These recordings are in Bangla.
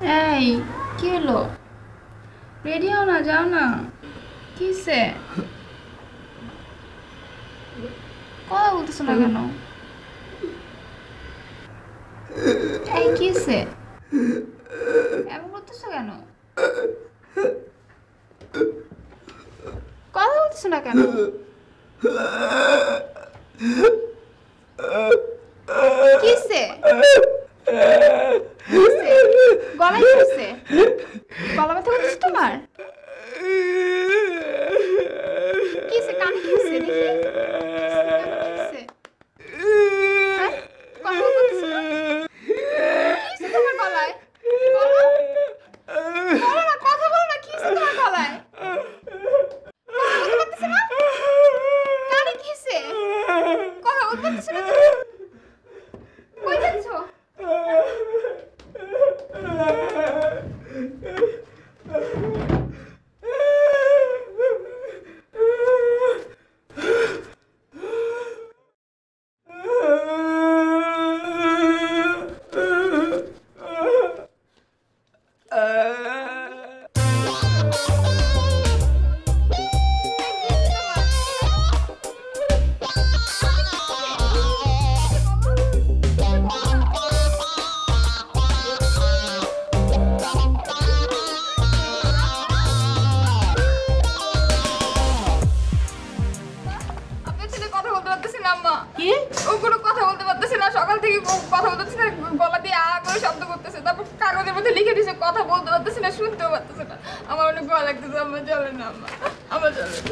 এই কি হলো? রেডি হও না, যাও না। কিসে কথা বলতেছো না কেন? এই কিসে এমন করতেছো কেন? কথা বলতেছো না কেন? কিসে কিসে গলায় কিসে? গলা ব্যথা করতেছে তোমার? কিসে কানে কিসে দেখি? কিসে হ্যাঁ, কথা বলতেছো না? কিসে তোমার গলায়? বলো, বলো না, কথা বলো না, কিসে তোমার গলায়? কথা বলতে পারতেছো না? কানে কিসে? কথা বলতে পারতেছো না তুমি? কই যাচ্ছ? আপনার ছেলে কথা বলতে পারতেছে না আম্মা। কি? ও কোনো কথা বলতে পারতেছে না, সকাল থেকে কথা বলতেছে না, গলা দিয়ে আ করে শব্দ করতেছে, তারপর কাগজের মধ্যে লিখে দিয়েছে, কথা বলতে পারতেছে না, শুনতেও পারতেছে না। আমার অনেক ভয় লাগতেছে আম্মা, চলে না আম্মা, আমার চলে না।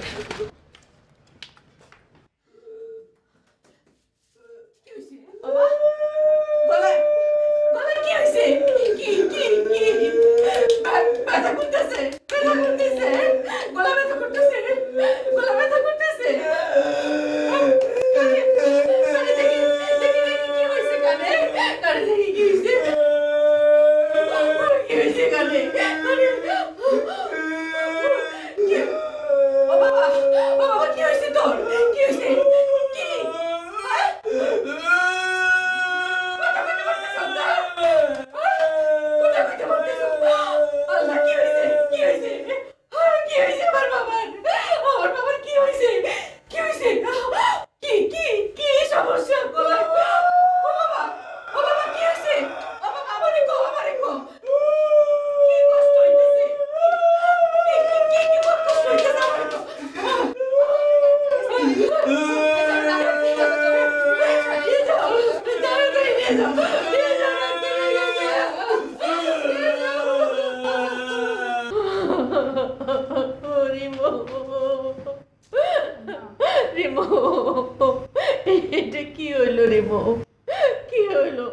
বাবা, গলায় গলায় কি হয়েছে? কি কি কি ব্যথা করতেছে, ব্যথা করতেছে, গলা ব্যথা করতেছে, গলা ব্যথা করতেছে। কানে কানে দেখি দেখি দেখি কি হয়েছে কানে? কানে দেখি কি হয়েছে? কি হয়েছে কানে? কানে কি? ও বাবা, ও বাবা, কি হয়েছে তোর? কি হয়েছে? কি? হ্যাঁ? কথা বলতে পারতেছ না? কথা বলতে পারতেছ না? আল্লাহ, কি হয়েছে? কি হয়েছে? কি হয়েছে আমার বাবার? আমার বাবার কি হয়েছে? কি হয়েছে? কি কি কি সমস্যা গলায়? ও বাবা, ও বাবা, কি হয়েছে? ও বাবা, আমারে কও, আমারে কও। কি কষ্ট হইতেছে? কি কি কি কি কষ্ট হইতেছে আমারে কও। নিয়ে যাও, তাড়াতাড়ি নিয়ে যাও, নিয়ে যাও, ডাক্তারের কাছে। রিমো, রিমো, এটা কি হইলো রিমো? কি হইলো?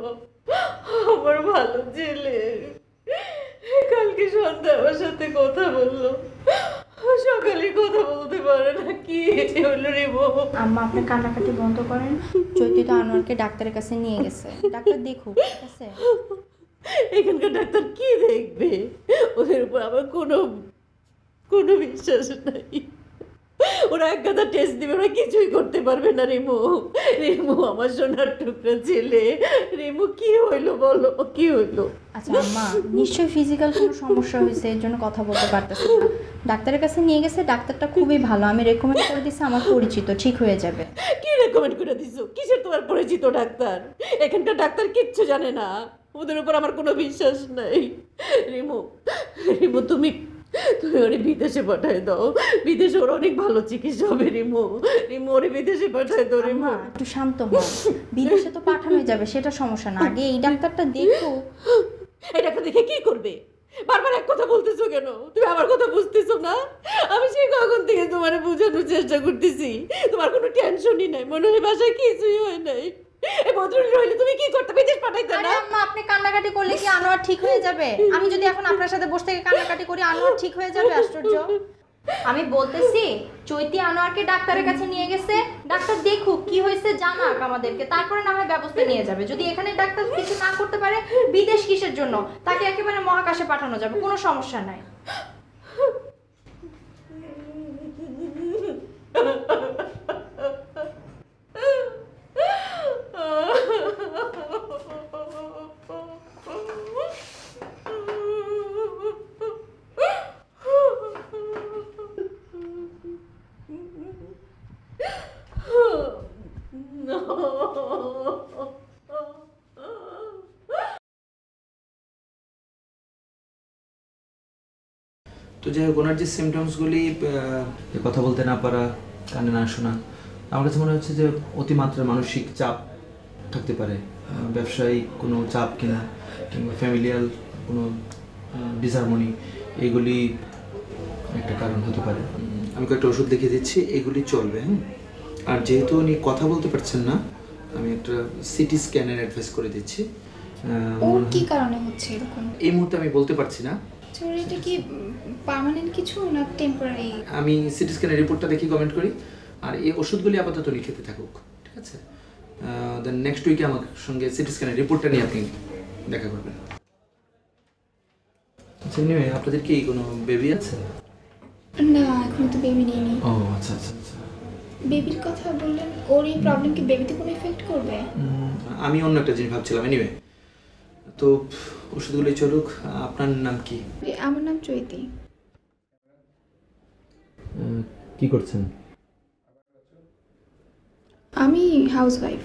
আমার ভালো ছেলে কালকে সন্ধ্যা আমার সাথে কথা বললো, সকালে কথা বলতে পারে না। কি হইলো রিমো? আম্মা আপনি কান্নাকাটি বন্ধ করেন। চৈতি তো আনোয়ারকে ডাক্তারের কাছে নিয়ে গেছে, ডাক্তার দেখুক, ঠিক আছে? এখানকার ডাক্তার কি দেখবে? ওদের উপর আমার কোনো কোনো বিশ্বাস নাই। ওরা এক গাদা টেস্ট দিবে, ওরা কিছুই করতে পারবে না। রিমু, রিমু আমার সোনার টুকরা ছেলে। রিমু, কি হইলো বলো, কি হইলো? আচ্ছা আম্মা, নিশ্চয়ই ফিজিক্যাল কোনো সমস্যা হয়েছে, এর জন্য কথা বলতে পারতেছে না। ডাক্তারের কাছে নিয়ে গেছে, ডাক্তারটা খুবই ভালো, আমি রেকমেন্ড করে দিচ্ছি, আমার পরিচিত, ঠিক হয়ে যাবে। কি রেকমেন্ড করে দিছো? কিসের তোমার পরিচিত ডাক্তার? এখানকার ডাক্তার কিচ্ছু জানে না, ওদের উপর আমার কোনো বিশ্বাস নাই। রিমু, রিমু, তুমি তুমি ওরে বিদেশে পাঠায় দাও। বিদেশে ওর অনেক ভালো চিকিৎসা হবে। রিমু, রিমু, ওরে বিদেশে পাঠায় দাও। রিমু, আম্মা একটু শান্ত হন, বিদেশে তো পাঠানো যাবে, সেটা সমস্যা না, আগে এই ডাক্তারটা দেখো। এই ডাক্তার দেখে কি করবে? বারবার এক কথা বলতেছো কেন? তুমি আমার কথা বুঝতেছো না? আমি সেই কখন থেকে তোমারে বোঝানোর চেষ্টা করতেছি, তোমার কোনো টেনশনই নাই, মনে হয় বাসায় কিছুই হয় নাই। এই বদরুল রইলে তুমি কি করতে, বিদেশ পাঠাইতে আরে না? আম্মা, আপনি কান্নাকাটি করলে কি আনোয়ার ঠিক হয়ে যাবে? আমি যদি এখন আপনার সাথে বসে থেকে কান্নাকাটি করি, আনোয়ার ঠিক হয়ে যাবে? আশ্চর্য। আমি বলতেছি চৈতি আনোয়ারকে ডাক্তারের কাছে নিয়ে গেছে, ডাক্তার দেখুক কি হয়েছে, জানাক আমাদেরকে, তারপরে না হয় ব্যবস্থা নিয়ে যাবে। যদি এখানে ডাক্তার কিছু না করতে পারে, বিদেশ কিসের জন্য, তাকে একেবারে মহাকাশে পাঠানো যাবে, কোনো সমস্যা নাই। তো যাই হোক, ওনার যে সিমটমসগুলি, কথা বলতে না পারা, কানে না শোনা, আমার কাছে মনে হচ্ছে যে অতিমাত্রার মানসিক চাপ থাকতে পারে, ব্যবসায়িক কোনো চাপ কিনা কিংবা ফ্যামিলিয়াল কোনো ডিসহারমনি, এগুলি একটা কারণ হতে পারে। আমি কয়েকটা ওষুধ লিখে দিচ্ছি, এগুলি চলবে। হ্যাঁ, আর যেহেতু উনি কথা বলতে পারছেন না, আমি একটা সিটি স্ক্যানের অ্যাডভাইস করে দিচ্ছি। ওর কি কারণে হচ্ছে এরকম? এই মুহূর্তে আমি বলতে পারছি না। এটা কি পার্মানেন্ট কিছু না টেম্পোরারি? আমি সিটি স্ক্যানের রিপোর্টটা দেখি কমেন্ট করি, আর এই ওষুধগুলি আপাতত উনি খেতে থাকুক, ঠিক আছে? দেন নেক্সট উইকে আমার সঙ্গে সিটি স্ক্যানের রিপোর্টটা নিয়ে আপনি দেখা করবেন। আচ্ছা, এনিওয়ে, আপনাদের কি কোনো বেবি আছে? না, এখনো তো বেবি নেই। ও আচ্ছা আচ্ছা আচ্ছা। বেবির কথা বললেন, ওর এই প্রবলেম কি বেবিতে কোনো এফেক্ট করবে? আমি অন্য একটা জিনিস ভাবছিলাম। এনিওয়ে, তো ওষুধগুলি চলুক। আপনার নাম কি? আমার নাম চৈতি। কি করছেন? আমি হাউসওয়াইফ।